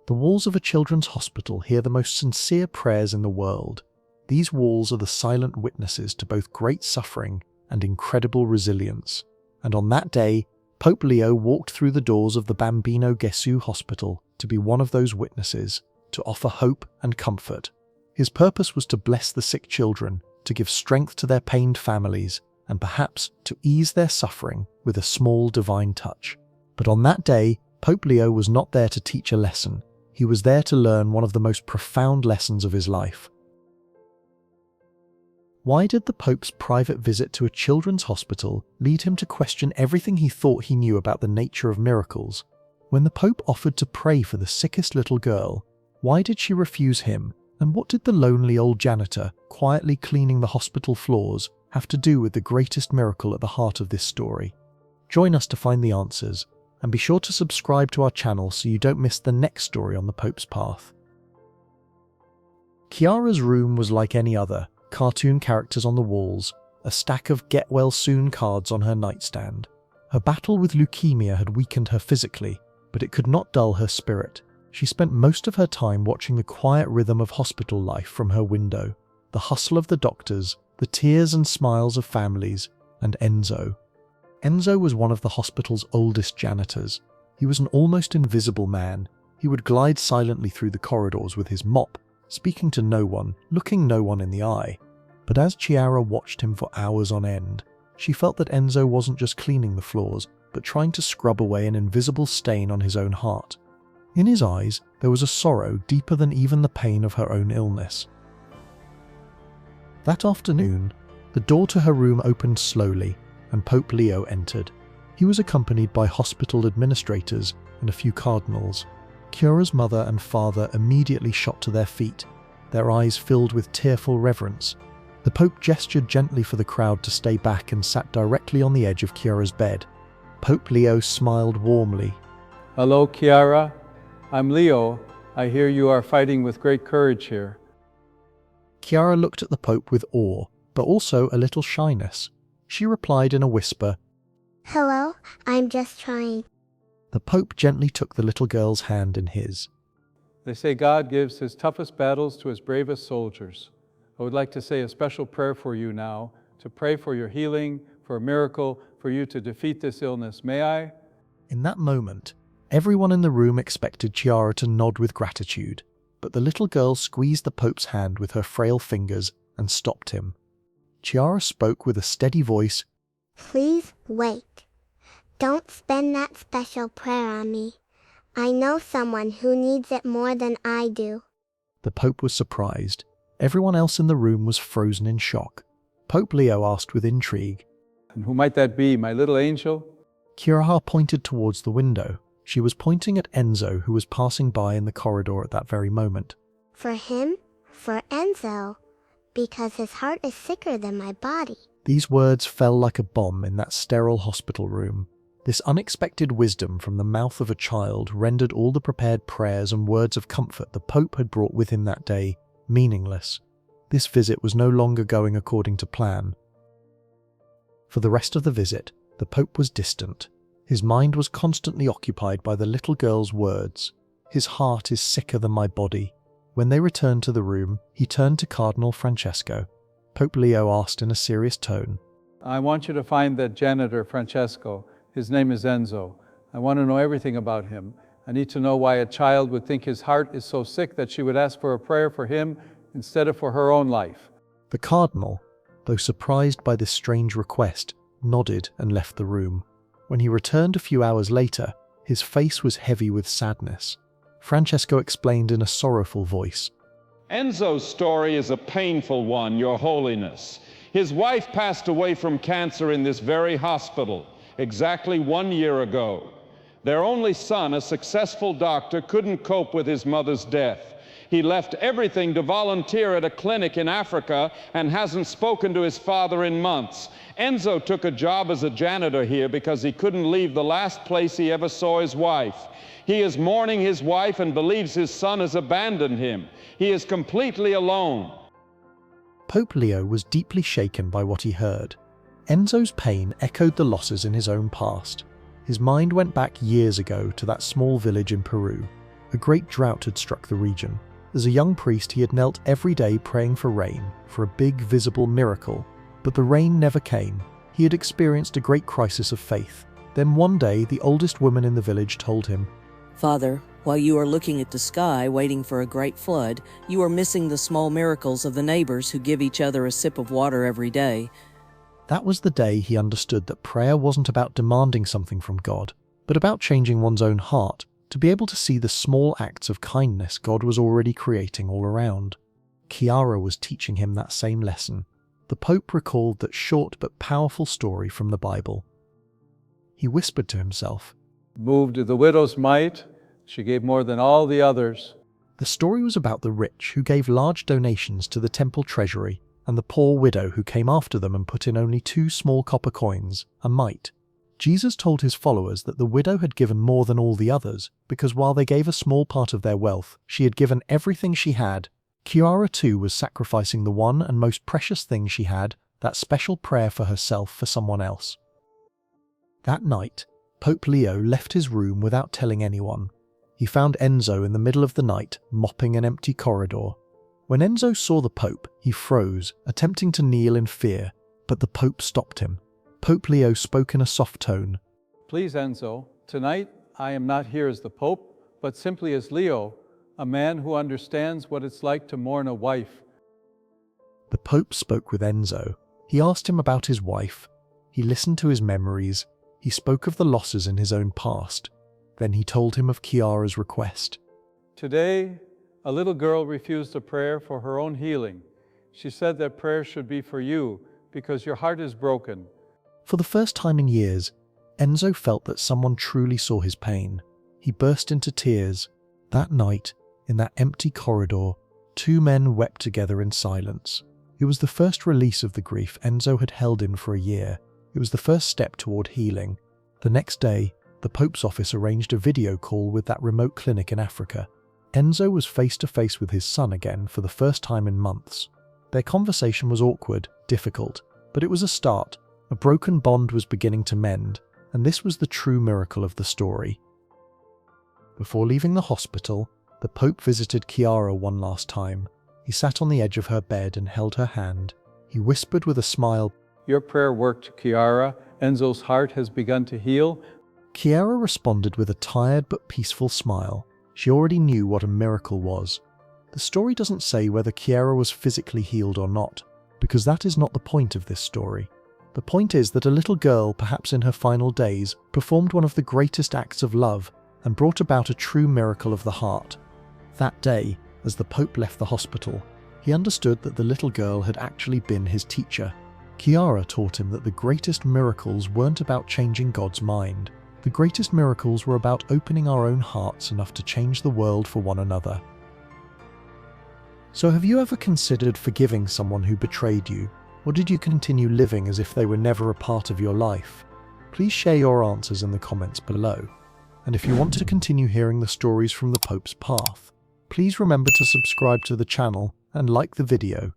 The walls of a children's hospital hear the most sincere prayers in the world. These walls are the silent witnesses to both great suffering and incredible resilience. And on that day, Pope Leo walked through the doors of the Bambino Gesù Hospital to be one of those witnesses, to offer hope and comfort. His purpose was to bless the sick children, to give strength to their pained families, and perhaps to ease their suffering with a small divine touch. But on that day, Pope Leo was not there to teach a lesson. He was there to learn one of the most profound lessons of his life. Why did the Pope's private visit to a children's hospital lead him to question everything he thought he knew about the nature of miracles? When the Pope offered to pray for the sickest little girl, why did she refuse him? And what did the lonely old janitor, quietly cleaning the hospital floors, have to do with the greatest miracle at the heart of this story? Join us to find the answers, and be sure to subscribe to our channel so you don't miss the next story on the Pope's path. Chiara's room was like any other, cartoon characters on the walls, a stack of get-well-soon cards on her nightstand. Her battle with leukemia had weakened her physically, but it could not dull her spirit. She spent most of her time watching the quiet rhythm of hospital life from her window, the hustle of the doctors, the tears and smiles of families, and Enzo. Enzo was one of the hospital's oldest janitors. He was an almost invisible man. He would glide silently through the corridors with his mop, speaking to no one, looking no one in the eye. But as Chiara watched him for hours on end, she felt that Enzo wasn't just cleaning the floors, but trying to scrub away an invisible stain on his own heart. In his eyes, there was a sorrow deeper than even the pain of her own illness. That afternoon, the door to her room opened slowly, and Pope Leo entered. He was accompanied by hospital administrators and a few cardinals. Chiara's mother and father immediately shot to their feet, their eyes filled with tearful reverence. The Pope gestured gently for the crowd to stay back and sat directly on the edge of Chiara's bed. Pope Leo smiled warmly. Hello, Chiara. I'm Leo. I hear you are fighting with great courage here. Chiara looked at the Pope with awe, but also a little shyness. She replied in a whisper, Hello, I'm just trying. The Pope gently took the little girl's hand in his. They say God gives his toughest battles to his bravest soldiers. I would like to say a special prayer for you now, to pray for your healing, for a miracle, for you to defeat this illness. May I? In that moment, everyone in the room expected Chiara to nod with gratitude, but the little girl squeezed the Pope's hand with her frail fingers and stopped him. Chiara spoke with a steady voice. Please wait. Don't spend that special prayer on me. I know someone who needs it more than I do. The Pope was surprised. Everyone else in the room was frozen in shock. Pope Leo asked with intrigue, And who might that be, my little angel? Chiara pointed towards the window. She was pointing at Enzo, who was passing by in the corridor at that very moment. For him? For Enzo? Because his heart is sicker than my body. These words fell like a bomb in that sterile hospital room. This unexpected wisdom from the mouth of a child rendered all the prepared prayers and words of comfort the Pope had brought with him that day meaningless. This visit was no longer going according to plan. For the rest of the visit, the Pope was distant. His mind was constantly occupied by the little girl's words. His heart is sicker than my body. When they returned to the room, he turned to Cardinal Francesco. Pope Leo asked in a serious tone, I want you to find that janitor, Francesco. His name is Enzo. I want to know everything about him. I need to know why a child would think his heart is so sick that she would ask for a prayer for him instead of for her own life. The Cardinal, though surprised by this strange request, nodded and left the room. When he returned a few hours later, his face was heavy with sadness. Francesco explained in a sorrowful voice, Enzo's story is a painful one, Your Holiness. His wife passed away from cancer in this very hospital exactly 1 year ago. Their only son, a successful doctor, couldn't cope with his mother's death. He left everything to volunteer at a clinic in Africa and hasn't spoken to his father in months. Enzo took a job as a janitor here because he couldn't leave the last place he ever saw his wife. He is mourning his wife and believes his son has abandoned him. He is completely alone. Pope Leo was deeply shaken by what he heard. Enzo's pain echoed the losses in his own past. His mind went back years ago to that small village in Peru. A great drought had struck the region. As a young priest, he had knelt every day praying for rain, for a big visible miracle. But the rain never came. He had experienced a great crisis of faith. Then one day, the oldest woman in the village told him, "Father, while you are looking at the sky waiting for a great flood, you are missing the small miracles of the neighbors who give each other a sip of water every day." That was the day he understood that prayer wasn't about demanding something from God, but about changing one's own heart, to be able to see the small acts of kindness God was already creating all around. Chiara was teaching him that same lesson. The Pope recalled that short but powerful story from the Bible. He whispered to himself, Moved to the widow's mite, she gave more than all the others. the story was about the rich who gave large donations to the temple treasury, and the poor widow who came after them and put in only 2 small copper coins, a mite. Jesus told his followers that the widow had given more than all the others, because while they gave a small part of their wealth, she had given everything she had. Chiara too was sacrificing the one and most precious thing she had, that special prayer for herself for someone else. That night, Pope Leo left his room without telling anyone. He found Enzo in the middle of the night, mopping an empty corridor. When Enzo saw the Pope, he froze, attempting to kneel in fear, but the Pope stopped him. Pope Leo spoke in a soft tone. Please, Enzo, tonight I am not here as the Pope, but simply as Leo, a man who understands what it's like to mourn a wife. The Pope spoke with Enzo. He asked him about his wife. He listened to his memories. He spoke of the losses in his own past. Then he told him of Chiara's request. Today, a little girl refused a prayer for her own healing. She said that prayer should be for you, because your heart is broken. For the first time in years, Enzo felt that someone truly saw his pain. He burst into tears. That night, in that empty corridor, 2 men wept together in silence. It was the first release of the grief Enzo had held in for a year. It was the first step toward healing. The next day, the Pope's office arranged a video call with that remote clinic in Africa. Enzo was face to face with his son again for the first time in months. Their conversation was awkward, difficult, but it was a start. A broken bond was beginning to mend, and this was the true miracle of the story. Before leaving the hospital, the Pope visited Chiara one last time. He sat on the edge of her bed and held her hand. He whispered with a smile, Your prayer worked, Chiara. Enzo's heart has begun to heal. Chiara responded with a tired but peaceful smile. She already knew what a miracle was. The story doesn't say whether Chiara was physically healed or not, because that is not the point of this story. The point is that a little girl, perhaps in her final days, performed one of the greatest acts of love and brought about a true miracle of the heart. That day, as the Pope left the hospital, he understood that the little girl had actually been his teacher. Chiara taught him that the greatest miracles weren't about changing God's mind. The greatest miracles were about opening our own hearts enough to change the world for one another. So have you ever considered forgiving someone who betrayed you? Or did you continue living as if they were never a part of your life? Please share your answers in the comments below. And if you want to continue hearing the stories from the Pope's path, please remember to subscribe to the channel and like the video.